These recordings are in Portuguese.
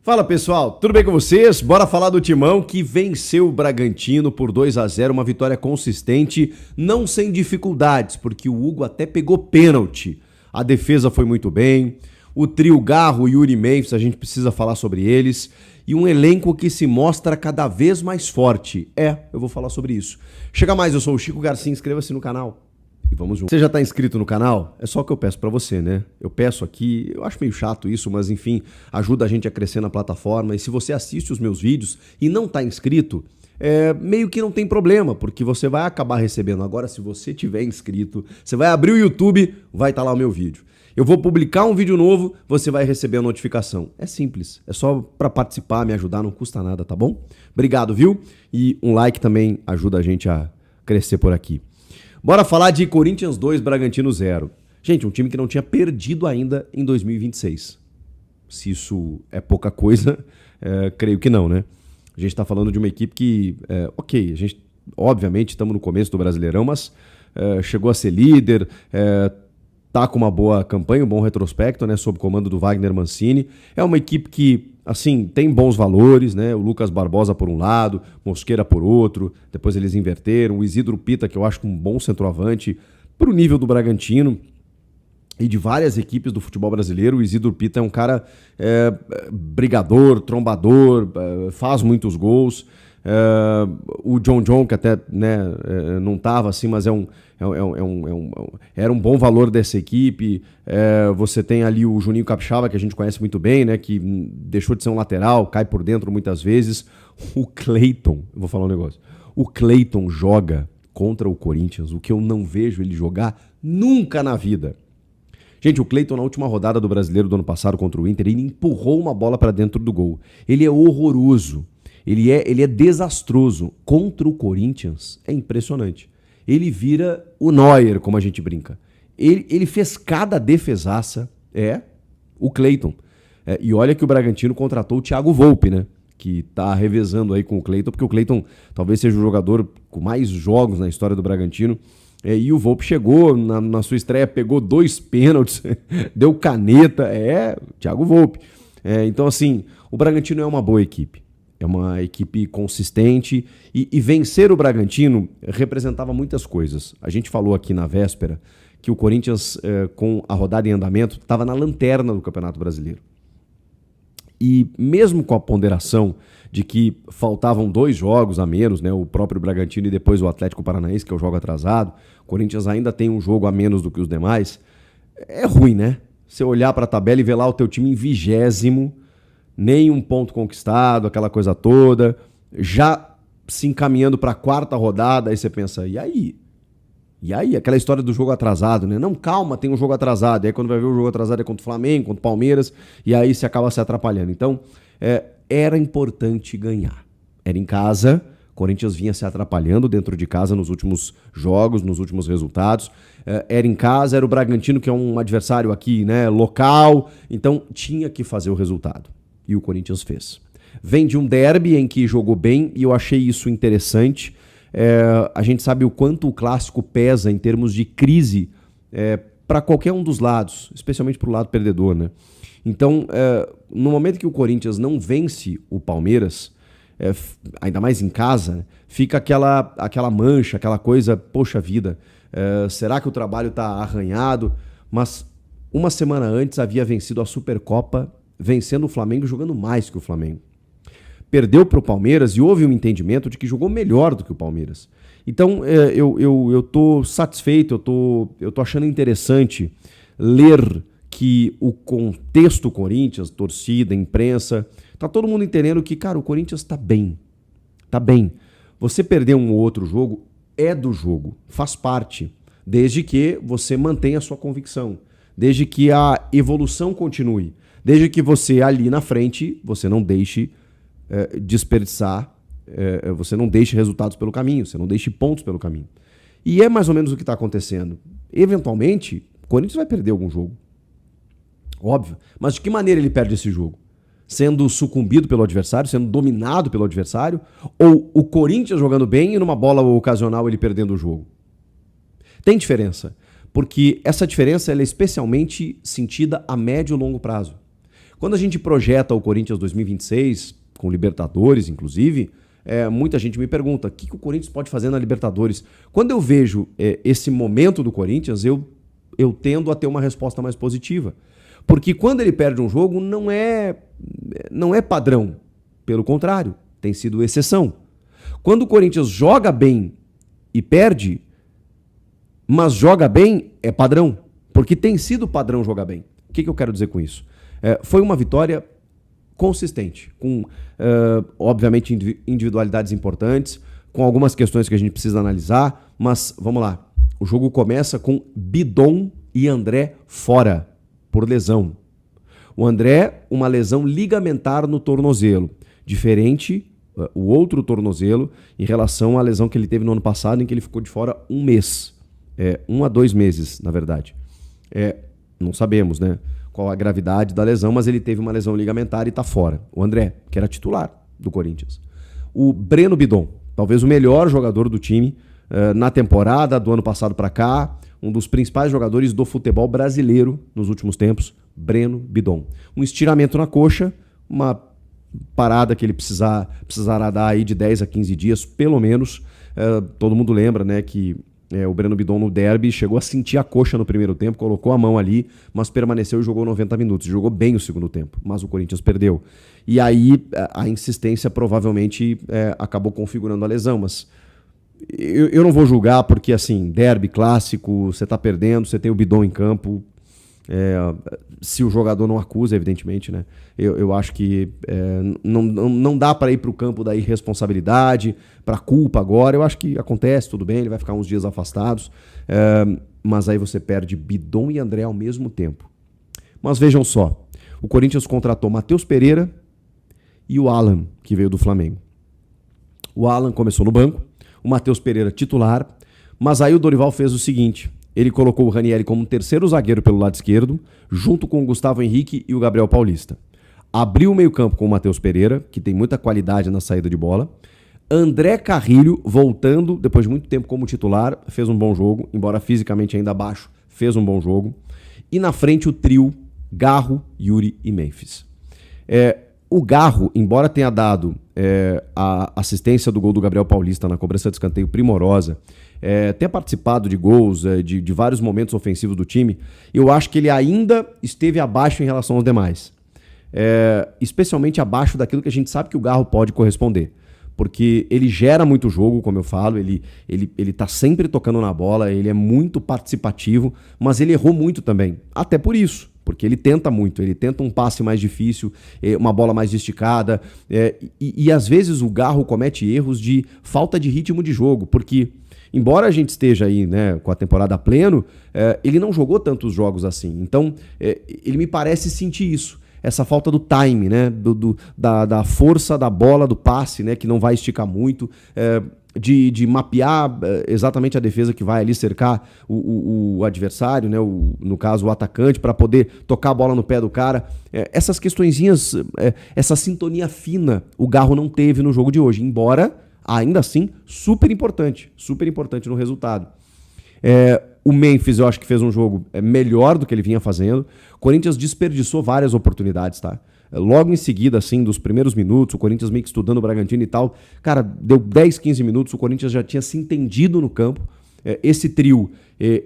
Fala pessoal, tudo bem com vocês? Bora falar do Timão que venceu o Bragantino por 2-0, uma vitória consistente, não sem dificuldades, porque o Hugo até pegou pênalti. A defesa foi muito bem, o trio Garro e Yuri Memphis, a gente precisa falar sobre eles, e um elenco que se mostra cada vez mais forte. Eu vou falar sobre isso. Chega mais, eu sou o Chico Garcia, inscreva-se no canal. E vamos juntos. Você já está inscrito no canal? É só o que eu peço para você, né? Eu peço aqui, eu acho meio chato isso, mas enfim, ajuda a gente a crescer na plataforma. E se você assiste os meus vídeos e não está inscrito, meio que não tem problema, porque você vai acabar recebendo. Agora, se você tiver inscrito, você vai abrir o YouTube, vai estar lá o meu vídeo. Eu vou publicar um vídeo novo, você vai receber a notificação. É simples, é só para participar, me ajudar, não custa nada, tá bom? Obrigado, viu? E um like também ajuda a gente a crescer por aqui. Bora falar de Corinthians 2, Bragantino 0. Gente, um time que não tinha perdido ainda em 2026. Se isso é pouca coisa, creio que não, né? A gente tá falando de uma equipe que, a gente, obviamente, estamos no começo do Brasileirão, mas chegou a ser líder, tá com uma boa campanha, um bom retrospecto, né, sob o comando do Wagner Mancini. É uma equipe que, assim, tem bons valores, né? O Lucas Barbosa por um lado, Mosquera por outro, depois eles inverteram. O Isidro Pita, que eu acho um bom centroavante para o nível do Bragantino e de várias equipes do futebol brasileiro. O Isidro Pita é um cara brigador, trombador, faz muitos gols. O John, que até não estava assim, mas era um bom valor dessa equipe. Você tem ali o Juninho Capixaba, que a gente conhece muito bem, né, que deixou de ser um lateral, cai por dentro muitas vezes. O Cleiton, eu vou falar um negócio. O Cleiton joga contra o Corinthians, o que eu não vejo ele jogar nunca na vida. Gente, o Cleiton na última rodada do Brasileiro do ano passado contra o Inter, ele empurrou uma bola para dentro do gol. Ele é horroroso. Ele é desastroso. Contra o Corinthians, é impressionante. Ele vira o Neuer, como a gente brinca. Ele fez cada defesaça. O Cleiton. E olha que o Bragantino contratou o Thiago Volpi, né? Que tá revezando aí com o Cleiton, porque o Cleiton talvez seja o jogador com mais jogos na história do Bragantino. E o Volpi chegou na sua estreia, pegou 2 pênaltis, deu caneta. Thiago Volpi. Então, assim, o Bragantino é uma boa equipe. É uma equipe consistente e vencer o Bragantino representava muitas coisas. A gente falou aqui na véspera que o Corinthians, com a rodada em andamento, estava na lanterna do Campeonato Brasileiro. E mesmo com a ponderação de que faltavam 2 jogos a menos, né, o próprio Bragantino e depois o Atlético Paranaense, que é o jogo atrasado, o Corinthians ainda tem um jogo a menos do que os demais, é ruim, né? Você olhar para a tabela e ver lá o teu time em 20º, nenhum ponto conquistado, aquela coisa toda, já se encaminhando para a 4ª rodada, aí você pensa, e aí? E aí? Aquela história do jogo atrasado, né? Não, calma, tem um jogo atrasado. E aí quando vai ver o jogo atrasado é contra o Flamengo, contra o Palmeiras, e aí você acaba se atrapalhando. Então, era importante ganhar. Era em casa, o Corinthians vinha se atrapalhando dentro de casa nos últimos jogos, nos últimos resultados. Era em casa, era o Bragantino, que é um adversário aqui, né, local, então tinha que fazer o resultado. E o Corinthians fez. Vem de um derby em que jogou bem e eu achei isso interessante. A gente sabe o quanto o clássico pesa em termos de crise para qualquer um dos lados, especialmente para o lado perdedor, né? Então, no momento que o Corinthians não vence o Palmeiras, ainda mais em casa, fica aquela mancha, aquela coisa, poxa vida, será que o trabalho está arranhado? Mas uma semana antes havia vencido a Supercopa, vencendo o Flamengo, jogando mais que o Flamengo. Perdeu para o Palmeiras e houve um entendimento de que jogou melhor do que o Palmeiras. Então, eu tô satisfeito, eu tô achando interessante ler que o contexto Corinthians, torcida, imprensa, tá todo mundo entendendo que, cara, o Corinthians tá bem. Tá bem. Você perder um ou outro jogo é do jogo, faz parte, desde que você mantenha a sua convicção, desde que a evolução continue. Desde que você ali na frente, você não deixe desperdiçar, você não deixe resultados pelo caminho, você não deixe pontos pelo caminho. E é mais ou menos o que está acontecendo. Eventualmente, o Corinthians vai perder algum jogo. Óbvio. Mas de que maneira ele perde esse jogo? Sendo sucumbido pelo adversário, sendo dominado pelo adversário? Ou o Corinthians jogando bem e numa bola ocasional ele perdendo o jogo? Tem diferença. Porque essa diferença ela é especialmente sentida a médio e longo prazo. Quando a gente projeta o Corinthians 2026, com Libertadores, inclusive, muita gente me pergunta, o que o Corinthians pode fazer na Libertadores? Quando eu vejo esse momento do Corinthians, eu tendo a ter uma resposta mais positiva. Porque quando ele perde um jogo, não é padrão. Pelo contrário, tem sido exceção. Quando o Corinthians joga bem e perde, mas joga bem, é padrão. Porque tem sido padrão jogar bem. O que eu quero dizer com isso? Foi uma vitória consistente, com, obviamente, individualidades importantes, com algumas questões que a gente precisa analisar, mas vamos lá. O jogo começa com Bidon e André fora, por lesão. O André, uma lesão ligamentar no tornozelo, diferente o outro tornozelo em relação à lesão que ele teve no ano passado, em que ele ficou de fora um mês. 1 a 2 meses, na verdade. Não sabemos, né, qual a gravidade da lesão, mas ele teve uma lesão ligamentar e está fora. O André, que era titular do Corinthians. O Breno Bidon, talvez o melhor jogador do time na temporada do ano passado para cá, um dos principais jogadores do futebol brasileiro nos últimos tempos, Breno Bidon. Um estiramento na coxa, uma parada que ele precisará dar aí de 10 a 15 dias, pelo menos. Todo mundo lembra, né, que o Breno Bidon no derby chegou a sentir a coxa no primeiro tempo, colocou a mão ali, mas permaneceu e jogou 90 minutos. Jogou bem o segundo tempo, mas o Corinthians perdeu. E aí a insistência provavelmente acabou configurando a lesão, mas eu não vou julgar porque, assim, derby, clássico, você tá perdendo, você tem o Bidon em campo, se o jogador não acusa, evidentemente, né? Eu acho que não dá para ir para o campo da irresponsabilidade, para culpa agora. Eu acho que acontece, tudo bem, ele vai ficar uns dias afastados, mas aí você perde Bidon e André ao mesmo tempo. Mas vejam só, o Corinthians contratou Matheus Pereira e o Alan, que veio do Flamengo. O Alan começou no banco, o Matheus Pereira titular, mas aí o Dorival fez o seguinte: ele colocou o Ranieri como terceiro zagueiro pelo lado esquerdo, junto com o Gustavo Henrique e o Gabriel Paulista. Abriu o meio-campo com o Matheus Pereira, que tem muita qualidade na saída de bola. André Carrilho, voltando depois de muito tempo como titular, fez um bom jogo, embora fisicamente ainda abaixo, fez um bom jogo. E na frente o trio Garro, Yuri e Memphis. O Garro, embora tenha dado a assistência do gol do Gabriel Paulista na cobrança de escanteio primorosa, tenha participado de gols, de vários momentos ofensivos do time, eu acho que ele ainda esteve abaixo em relação aos demais. Especialmente abaixo daquilo que a gente sabe que o Garro pode corresponder. Porque ele gera muito jogo, como eu falo, ele tá sempre tocando na bola, ele é muito participativo, mas ele errou muito também. Até por isso, porque ele tenta muito, ele tenta um passe mais difícil, uma bola mais esticada, e às vezes o Garro comete erros de falta de ritmo de jogo, porque embora a gente esteja aí, né, com a temporada a pleno, ele não jogou tantos jogos assim. Então, ele me parece sentir isso. Essa falta do time, né, da força da bola, do passe, né, que não vai esticar muito, de mapear exatamente a defesa que vai ali cercar o adversário, né, no caso o atacante, para poder tocar a bola no pé do cara. Essas questõezinhas, essa sintonia fina, o Garro não teve no jogo de hoje, embora, ainda assim, super importante no resultado. O Memphis eu acho que fez um jogo melhor do que ele vinha fazendo. O Corinthians desperdiçou várias oportunidades, tá? Logo em seguida, assim, dos primeiros minutos, o Corinthians meio que estudando o Bragantino e tal. Cara, deu 10, 15 minutos, o Corinthians já tinha se entendido no campo. Esse trio,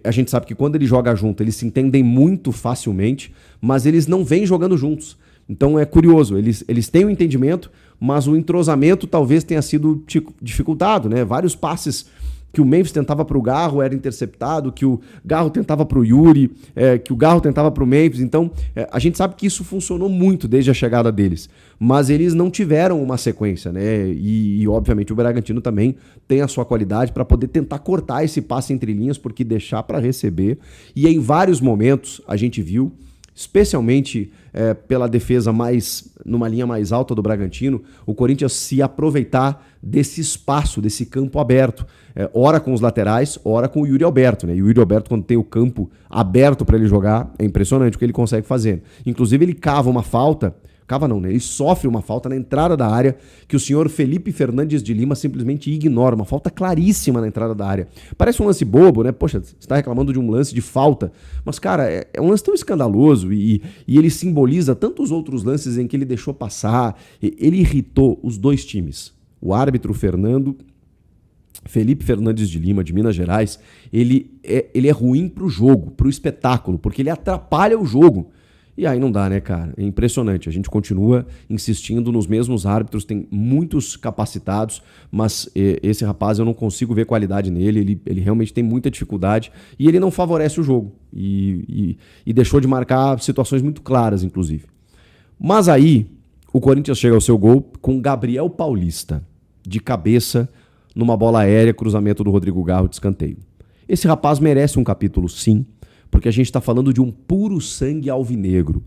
a gente sabe que quando ele joga junto, eles se entendem muito facilmente, mas eles não vêm jogando juntos. Então é curioso, eles têm o entendimento, mas o entrosamento talvez tenha sido dificultado, né? Vários passes que o Memphis tentava para o Garro era interceptado, que o Garro tentava para o Yuri, que o Garro tentava para o Memphis. Então, a gente sabe que isso funcionou muito desde a chegada deles, mas eles não tiveram uma sequência, né? E obviamente, o Bragantino também tem a sua qualidade para poder tentar cortar esse passe entre linhas, porque deixar para receber. E em vários momentos a gente viu, especialmente pela defesa numa linha mais alta do Bragantino, o Corinthians se aproveitar desse espaço, desse campo aberto. Ora com os laterais, ora com o Yuri Alberto, né? E o Yuri Alberto, quando tem o campo aberto para ele jogar, é impressionante o que ele consegue fazer. Inclusive, ele cava uma falta Cava não, né? Ele sofre uma falta na entrada da área que o senhor Felipe Fernandes de Lima simplesmente ignora. Uma falta claríssima na entrada da área. Parece um lance bobo, né? Poxa, você está reclamando de um lance de falta. Mas, cara, é um lance tão escandaloso e ele simboliza tantos outros lances em que ele deixou passar. Ele irritou os dois times. O árbitro Felipe Fernandes de Lima, de Minas Gerais, ele é ruim pro jogo, pro espetáculo, porque ele atrapalha o jogo. E aí não dá, né, cara? É impressionante. A gente continua insistindo nos mesmos árbitros, tem muitos capacitados, mas esse rapaz eu não consigo ver qualidade nele, ele realmente tem muita dificuldade e ele não favorece o jogo. E deixou de marcar situações muito claras, inclusive. Mas aí, o Corinthians chega ao seu gol com Gabriel Paulista, de cabeça, numa bola aérea, cruzamento do Rodrigo Garro de escanteio. Esse rapaz merece um capítulo, sim, porque a gente está falando de um puro sangue alvinegro.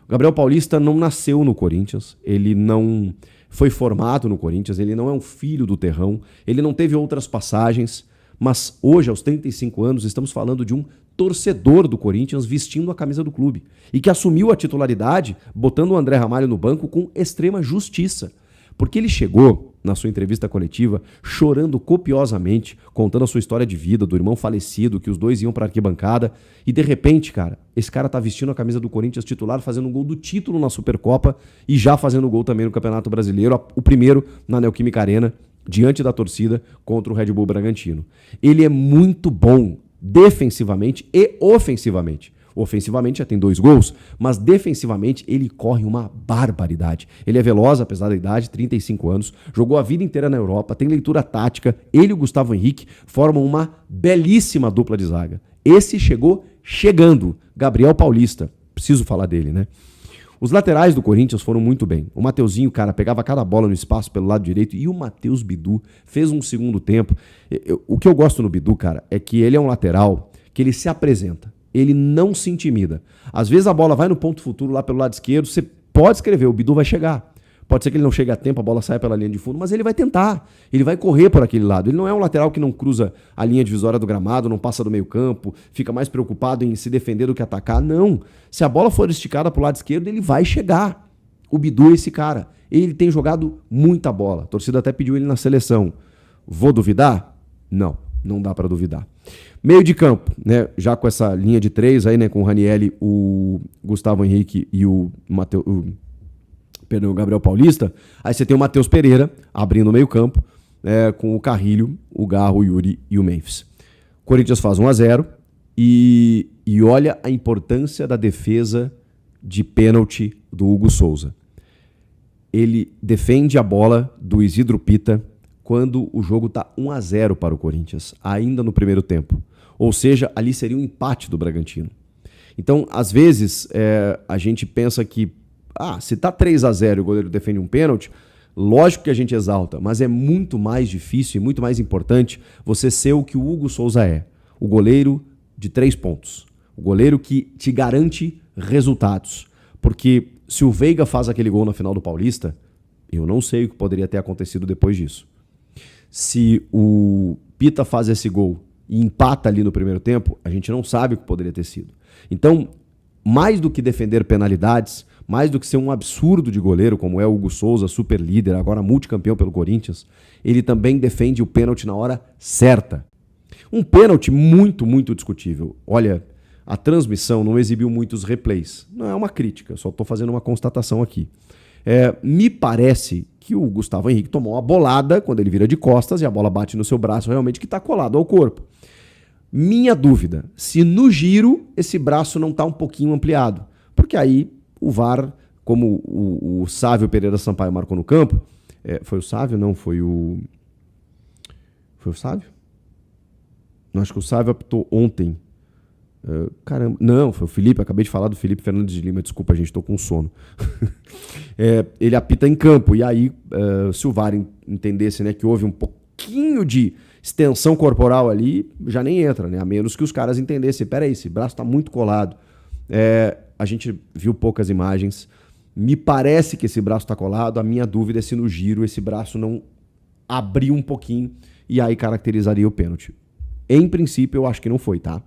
O Gabriel Paulista não nasceu no Corinthians, ele não foi formado no Corinthians, ele não é um filho do terrão, ele não teve outras passagens, mas hoje, aos 35 anos, estamos falando de um torcedor do Corinthians vestindo a camisa do clube e que assumiu a titularidade botando o André Ramalho no banco com extrema justiça. Porque ele chegou, na sua entrevista coletiva, chorando copiosamente, contando a sua história de vida, do irmão falecido, que os dois iam para a arquibancada, e de repente, cara, esse cara tá vestindo a camisa do Corinthians titular, fazendo um gol do título na Supercopa e já fazendo gol também no Campeonato Brasileiro, o primeiro na Neoquímica Arena, diante da torcida, contra o Red Bull Bragantino. Ele é muito bom defensivamente e ofensivamente. Ofensivamente já tem 2 gols, mas defensivamente ele corre uma barbaridade. Ele é veloz, apesar da idade, 35 anos, jogou a vida inteira na Europa, tem leitura tática, ele e o Gustavo Henrique formam uma belíssima dupla de zaga. Esse chegou chegando, Gabriel Paulista, preciso falar dele, né? Os laterais do Corinthians foram muito bem. O Mateuzinho, cara, pegava cada bola no espaço pelo lado direito e o Matheus Bidu fez um segundo tempo. O que eu gosto no Bidu, cara, é que ele é um lateral que ele se apresenta. Ele não se intimida. Às vezes a bola vai no ponto futuro lá pelo lado esquerdo, você pode escrever, o Bidu vai chegar. Pode ser que ele não chegue a tempo, a bola saia pela linha de fundo, mas ele vai tentar. Ele vai correr por aquele lado. Ele não é um lateral que não cruza a linha divisória do gramado, não passa do meio campo, fica mais preocupado em se defender do que atacar. Não. Se a bola for esticada pro lado esquerdo, ele vai chegar. O Bidu é esse cara. Ele tem jogado muita bola. A torcida até pediu ele na seleção. Vou duvidar? Não, não dá para duvidar. Meio de campo, né? Já com essa linha de 3 aí, né? Com o Ranieri, o Gustavo Henrique e o Gabriel Paulista. Aí você tem o Matheus Pereira abrindo o meio campo, com o Carrilho, o Garro, o Yuri e o Memphis. O Corinthians faz 1-0 e olha a importância da defesa de pênalti do Hugo Souza. Ele defende a bola do Isidro Pita quando o jogo está 1-0 para o Corinthians, ainda no primeiro tempo. Ou seja, ali seria um empate do Bragantino. Então, às vezes, a gente pensa que se está 3-0 e o goleiro defende um pênalti, lógico que a gente exalta, mas é muito mais difícil e muito mais importante você ser o que o Hugo Souza é. O goleiro de 3 pontos. O goleiro que te garante resultados. Porque se o Veiga faz aquele gol na final do Paulista, eu não sei o que poderia ter acontecido depois disso. Se o Pita faz esse gol e empata ali no primeiro tempo, a gente não sabe o que poderia ter sido. Então, mais do que defender penalidades, mais do que ser um absurdo de goleiro, como é o Hugo Souza, super líder, agora multicampeão pelo Corinthians, ele também defende o pênalti na hora certa. Um pênalti muito, muito discutível. Olha, a transmissão não exibiu muitos replays. Não é uma crítica, só estou fazendo uma constatação aqui. Me parece que o Gustavo Henrique tomou uma bolada quando ele vira de costas e a bola bate no seu braço realmente que está colado ao corpo. Minha dúvida, se no giro esse braço não está um pouquinho ampliado. Porque aí o VAR, como o Sávio Pereira Sampaio marcou no campo, foi o Sávio? Não, foi o... Foi o Sávio? Não, acho que o Sávio apitou ontem. Caramba, não, foi o Felipe, acabei de falar do Felipe Fernandes de Lima, desculpa gente, estou com sono. Ele apita em campo, e aí se o VAR entendesse, né, que houve um pouquinho de extensão corporal ali, já nem entra, né, a menos que os caras entendessem, peraí, esse braço está muito colado. A gente viu poucas imagens, me parece que esse braço está colado, a minha dúvida é se no giro esse braço não abriu um pouquinho, e aí caracterizaria o pênalti. Em princípio eu acho que não foi, tá?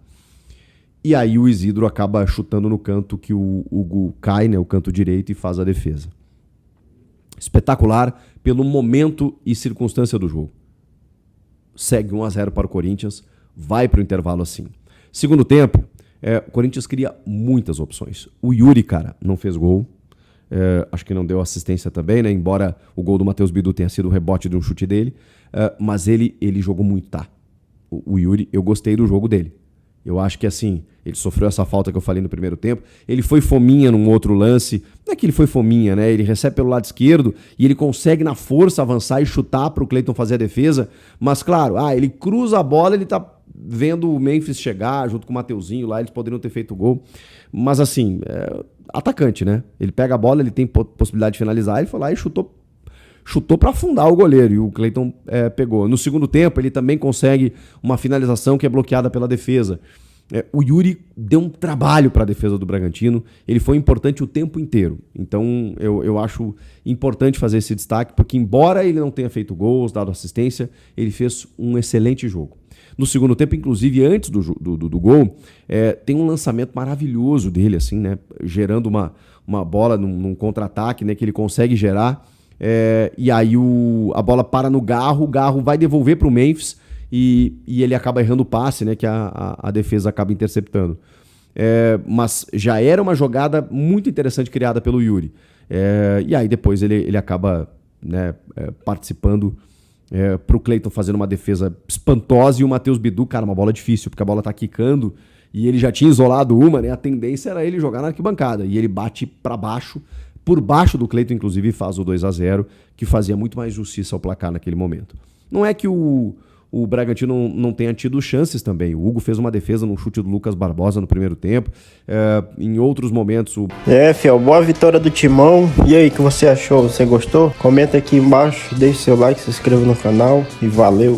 E aí o Isidro acaba chutando no canto que o Hugo cai, né, o canto direito, e faz a defesa. Espetacular pelo momento e circunstância do jogo. Segue 1-0 para o Corinthians, vai para o intervalo assim. Segundo tempo, o Corinthians cria muitas opções. O Yuri, cara, não fez gol. Acho que não deu assistência também, né? Embora o gol do Matheus Bidu tenha sido o rebote de um chute dele. Mas ele jogou muito, tá? O Yuri, eu gostei do jogo dele. Eu acho que assim, ele sofreu essa falta que eu falei no primeiro tempo. Ele foi fominha num outro lance. Não é que ele foi fominha, né? Ele recebe pelo lado esquerdo e ele consegue na força avançar e chutar para o Cleiton fazer a defesa. Mas claro, ele cruza a bola, ele tá vendo o Memphis chegar junto com o Mateuzinho lá, eles poderiam ter feito gol. Mas assim, atacante, né? Ele pega a bola, ele tem possibilidade de finalizar, ele foi lá e chutou para afundar o goleiro, e o Cleiton pegou. No segundo tempo, ele também consegue uma finalização que é bloqueada pela defesa. O Yuri deu um trabalho para a defesa do Bragantino, ele foi importante o tempo inteiro. Então, eu acho importante fazer esse destaque, porque embora ele não tenha feito gols, dado assistência, ele fez um excelente jogo. No segundo tempo, inclusive, antes do gol, tem um lançamento maravilhoso dele, assim, né? Gerando uma bola num contra-ataque, né? Que ele consegue gerar. E aí a bola para no Garro, o Garro vai devolver para o Memphis e ele acaba errando o passe, né? Que a defesa acaba interceptando. Mas já era uma jogada muito interessante criada pelo Yuri. E aí depois ele acaba, né, participando para o Cleiton fazendo uma defesa espantosa, e o Matheus Bidu, cara, uma bola difícil, porque a bola tá quicando e ele já tinha isolado uma, né? A tendência era ele jogar na arquibancada, e ele bate para baixo, por baixo do Cleiton, inclusive, faz o 2-0, que fazia muito mais justiça ao placar naquele momento. Não é que o Bragantino não tenha tido chances também. O Hugo fez uma defesa num chute do Lucas Barbosa no primeiro tempo. Em outros momentos... Fiel, boa vitória do Timão. E aí, o que você achou? Você gostou? Comenta aqui embaixo, deixe seu like, se inscreva no canal e valeu!